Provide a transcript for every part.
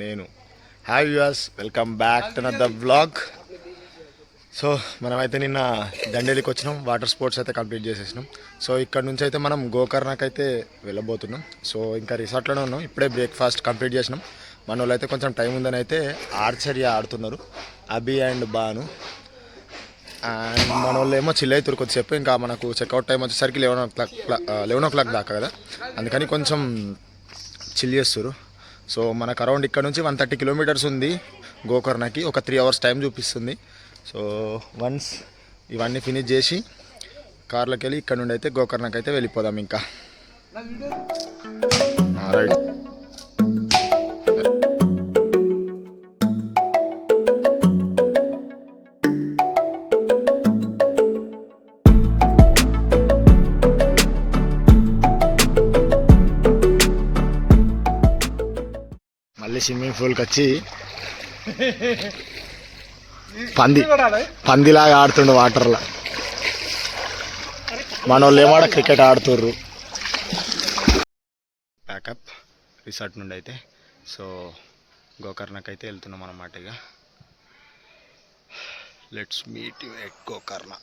నేను. Hi viewers, welcome back to another vlog. So మనమైతే నిన్న దండేలికి వచ్చినాం, వాటర్ స్పోర్ట్స్ అయితే కంప్లీట్ చేసేసినాం. సో ఇక్కడ నుంచి అయితే మనం గోకర్ణకి అయితే వెళ్ళబోతున్నాం. సో ఇంకా రిసార్ట్లోనే ఉన్నాం, ఇప్పుడే బ్రేక్ఫాస్ట్ కంప్లీట్ చేసినాం. మన వాళ్ళు అయితే కొంచెం టైం ఉందని అయితే ఆర్చరీ ఆడుతున్నారు, అభి అండ్ బాను. అండ్ మన వాళ్ళు ఏమో చిల్ అవుతారు కొద్దిసేపు. ఇంకా మనకు చెక్అవుట్ టైం వచ్చేసరికి 11 o'clock దాకా కదా, అందుకని కొంచెం చిల్ చేస్తారు. సో మనకు అరౌండ్ ఇక్కడ నుంచి 130 kilometers ఉంది గోకర్ణకి, ఒక 3 hours టైం చూపిస్తుంది. సో వన్స్ ఇవన్నీ ఫినిష్ చేసి కార్లోకి వెళ్ళి ఇక్కడ నుండి అయితే గోకర్ణకి అయితే వెళ్ళిపోదాం. ఇంకా రైట్. మళ్ళీ స్విమ్మింగ్ పూల్కి వచ్చి పందిలాగా ఆడుతుండు వాటర్లో. మన వాళ్ళు ఏమాడ క్రికెట్ ఆడుతుర్రు. ప్యాకప్ రిసార్ట్ నుండి అయితే సో గోకర్ణకి అయితే వెళ్తున్నాం అన్నమాట. ఇక let's meet you at Gokarna.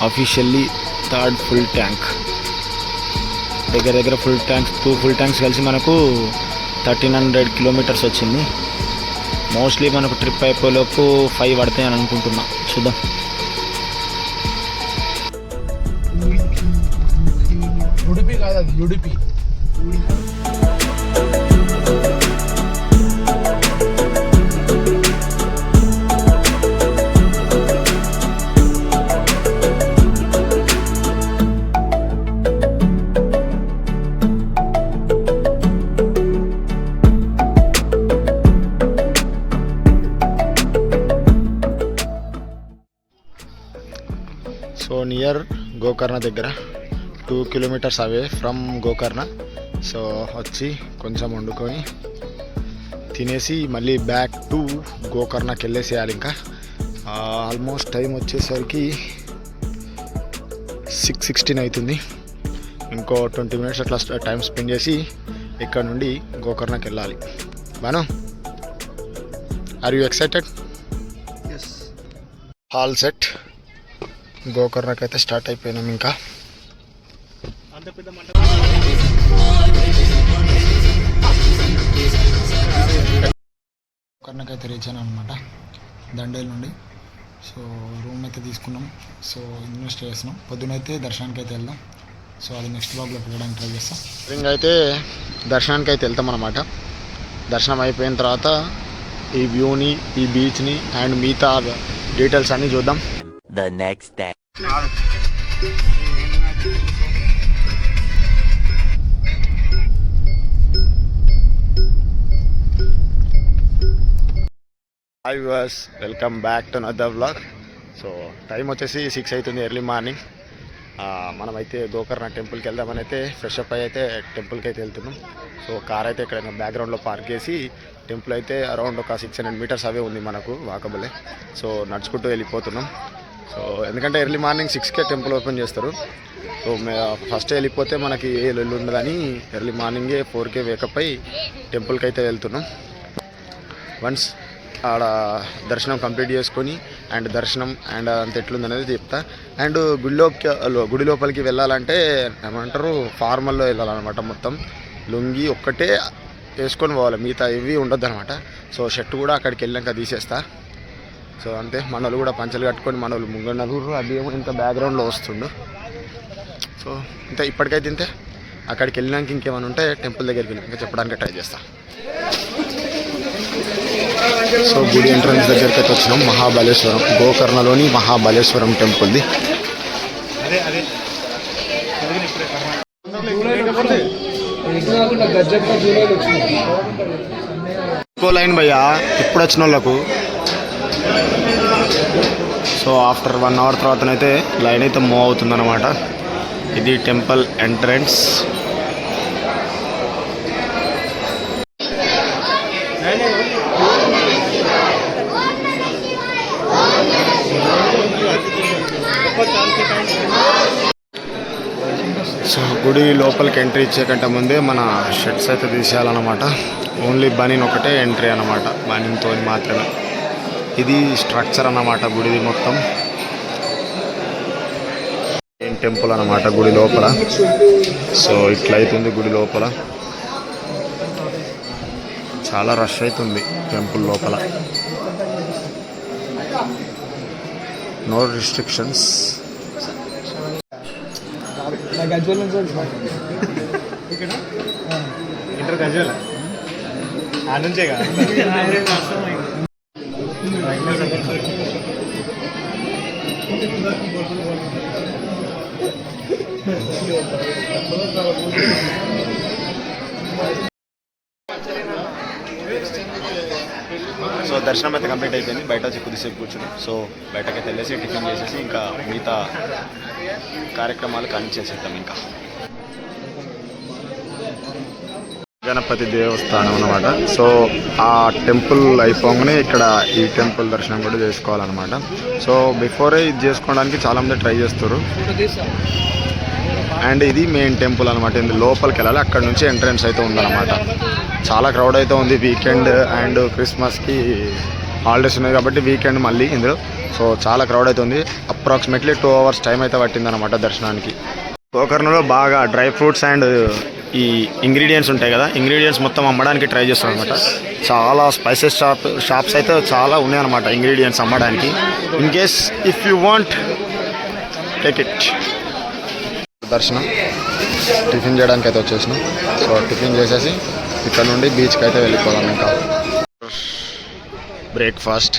Officially third full tank, దగ్గర ఫుల్ ట్యాంక్స్, 2 full tanks కలిసి మనకు 1300 kilometers వచ్చింది. మోస్ట్లీ మనకు ట్రిప్ అయిపోయేలోపు 5 పడతాయని అనుకుంటున్నా, చూద్దాం. ఉడిపి కాదు, అది ఉడిపి. సో నియర్ గోకర్ణ దగ్గర 2 kilometers away from Gokarna. So వచ్చి కొంచెం వండుకొని తినేసి మళ్ళీ బ్యాక్ టు గోకర్ణకి వెళ్ళేసేయాలి. ఇంకా ఆల్మోస్ట్ టైం వచ్చేసరికి 6:16 అవుతుంది. ఇంకో 20 minutes అట్లా టైం స్పెండ్ చేసి ఇక్కడ నుండి గోకర్ణకి వెళ్ళాలి. Banu, are you excited? All set. గోకర్ణకి అయితే స్టార్ట్ అయిపోయినాం. ఇంకా గోకర్ణకి అయితే రీచ్ అయినా అనమాట దండేల్ నుండి. సో రూమ్ అయితే తీసుకున్నాం. సో ఇన్వెస్ట్ చేస్తున్నాం. పొద్దునైతే దర్శనానికి అయితే వెళ్దాం. సో అది నెక్స్ట్ బ్లాగ్లో పెట్టడానికి ట్రై చేస్తాం. ఇంకా దర్శనానికి అయితే వెళ్తాం అనమాట. దర్శనం అయిపోయిన తర్వాత ఈ వ్యూని, ఈ బీచ్ని అండ్ మిగతా డీటెయిల్స్ అన్నీ చూద్దాం. The next day. Hi viewers, welcome back to another vlog. So time వచ్చేసి 6 అవుతుంది, ఎర్లీ మార్నింగ్. మనమైతే గోకర్ణ టెంపుల్కి వెళ్దామని అయితే ఫ్రెష్ అప్ అయితే టెంపుల్కి అయితే వెళ్తున్నాం. సో కార్ అయితే ఇక్కడ బ్యాక్గ్రౌండ్లో పార్క్ చేసి టెంపుల్ అయితే అరౌండ్ ఒక 600 meters అవే ఉంది మనకు వాకబులే. సో నడుచుకుంటూ వెళ్ళిపోతున్నాం. సో ఎందుకంటే ఎర్లీ మార్నింగ్ 6కే టెంపుల్ ఓపెన్ చేస్తారు. సో ఫస్ట్ వెళ్ళిపోతే మనకి ఏ లొల్లి ఉండదని ఎర్లీ మార్నింగే 4కే వేకప్ అయి టెంపుల్కి అయితే వెళ్తున్నాం. వన్స్ ఆడ దర్శనం కంప్లీట్ చేసుకొని అండ్ దర్శనం అండ్ అంత ఎట్లుందనేది చెప్తా. అండ్ గుడి లోపలికి వెళ్ళాలంటే ఏమంటారు, ఫార్మల్లో వెళ్ళాలన్నమాట. మొత్తం లుంగి ఒక్కటే వేసుకొని పోవాలి, మిగతా ఇవి ఉండొద్దు అనమాట. సో షర్ట్ కూడా అక్కడికి వెళ్ళాక తీసేస్తా. సో అంతే, మనోళ్ళు కూడా పంచలు కట్టుకొని మనోళ్ళు ముంగ నలుగురు, అది ఏమో ఇంత బ్యాక్గ్రౌండ్లో వస్తుండు. సో ఇంత ఇప్పటికైతే ఇంతే. అక్కడికి వెళ్ళినాక ఇంకేమైనా ఉంటే టెంపుల్ దగ్గరికి వెళ్ళి ఇంకా చెప్పడానికి ట్రై చేస్తా. సో గుడి ఎంట్రన్స్ దగ్గరికి అయితే వచ్చినాం. మహాబలేశ్వరం, గోకర్ణలోని మహాబలేశ్వరం టెంపుల్ది. ఎక్కువ లైన్ భయ్యా ఇప్పుడు వచ్చిన వాళ్ళకు. సో ఆఫ్టర్ 1 అవర్ తర్వాతనైతే లైన్ అయితే మూవ్ అవుతుందన్నమాట. ఇది టెంపుల్ ఎంట్రన్స్. సో గుడి లోపలికి ఎంట్రీ ఇచ్చే కంటే ముందే మన షర్ట్స్ అయితే తీసేయాలన్నమాట. ఓన్లీ బనీన్ ఒకటే ఎంట్రీ అన్నమాట, బనీన్తో మాత్రమే. ఇది స్ట్రక్చర్ అన్నమాట గుడిది మొత్తం. ఏం టెంపుల్ అన్నమాట గుడి లోపల. సో ఇట్లయితుంది గుడి లోపల. చాలా రష్ అవుతుంది టెంపుల్ లోపల. No restrictions. సో దర్శనం అయితే కంప్లీట్ అయిపోయింది. బయట వచ్చి కొద్దిసేపు కూర్చుని సో బయటకైతే వెళ్ళేసి టిఫిన్ చేసేసి ఇంకా మిగతా కార్యక్రమాలు కానిచ్చేసేద్దాం. ఇంకా గణపతి దేవస్థానం అన్నమాట. సో ఆ టెంపుల్ అయిపోగానే ఇక్కడ ఈ టెంపుల్ దర్శనం కూడా చేసుకోవాలన్నమాట. సో బిఫోరే ఇది చేసుకోవడానికి చాలామంది ట్రై చేస్తారు. అండ్ ఇది మెయిన్ టెంపుల్ అనమాట. ఇది లోపలికి వెళ్ళాలి, అక్కడ నుంచి ఎంట్రన్స్ అయితే ఉందన్నమాట. చాలా క్రౌడ్ అయితే ఉంది. వీకెండ్ అండ్ క్రిస్మస్కి హాలిడేస్ ఉన్నాయి కాబట్టి వీకెండ్ మళ్ళీ ఇందులో. సో చాలా క్రౌడ్ అయితే ఉంది. అప్రాక్సిమేట్లీ 2 hours టైం అయితే పట్టిందనమాట దర్శనానికి. గోకర్ణలో బాగా డ్రై ఫ్రూట్స్ అండ్ ఈ ఇంగ్రీడియంట్స్ ఉంటాయి కదా, ఇంగ్రీడియంట్స్ మొత్తం అమ్మడానికి ట్రై చేస్తాం అనమాట. చాలా స్పైసెస్ షాప్స్ అయితే చాలా ఉన్నాయన్నమాట ఇంగ్రీడియంట్స్ అమ్మడానికి. In case if you want take it. దర్శనం టిఫిన్ చేయడానికి అయితే వచ్చేసినాం. సో టిఫిన్ చేసేసి ఇక్కడ నుండి బీచ్కి అయితే వెళ్ళిపోదాం. ఇంకా బ్రేక్ఫాస్ట్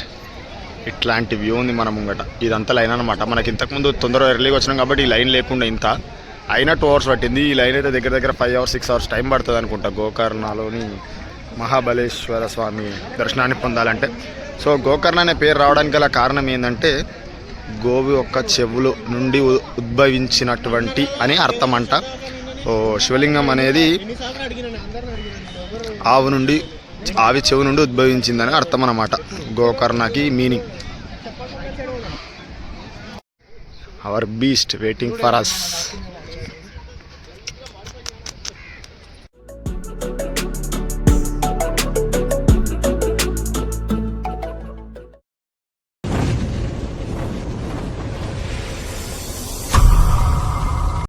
ఇట్లాంటి వ్యూ ఉంది మన ముంగట. ఇదంతా లైన్ అనమాట. మనకి ఇంతకుముందు తొందరగా ఎర్లీగా వచ్చినాం కాబట్టి ఈ లైన్ లేకుండా ఇంత అయినా 2 hours పట్టింది. ఈ లైన్ అయితే దగ్గర దగ్గర 5 hours 6 hours టైం పడుతుంది అనుకుంటా గోకర్ణలోని మహాబలేశ్వర స్వామి దర్శనాన్ని పొందాలంటే. సో గోకర్ణ అనే పేరు రావడానికి గల కారణం ఏంటంటే గోవి యొక్క చెవులు నుండి ఉద్భవించినటువంటి అని అర్థం అంట. ఓ శివలింగం అనేది ఆవి చెవు నుండి ఉద్భవించిందని అర్థం అన్నమాట గోకర్ణకి meaning. Our beast waiting for us.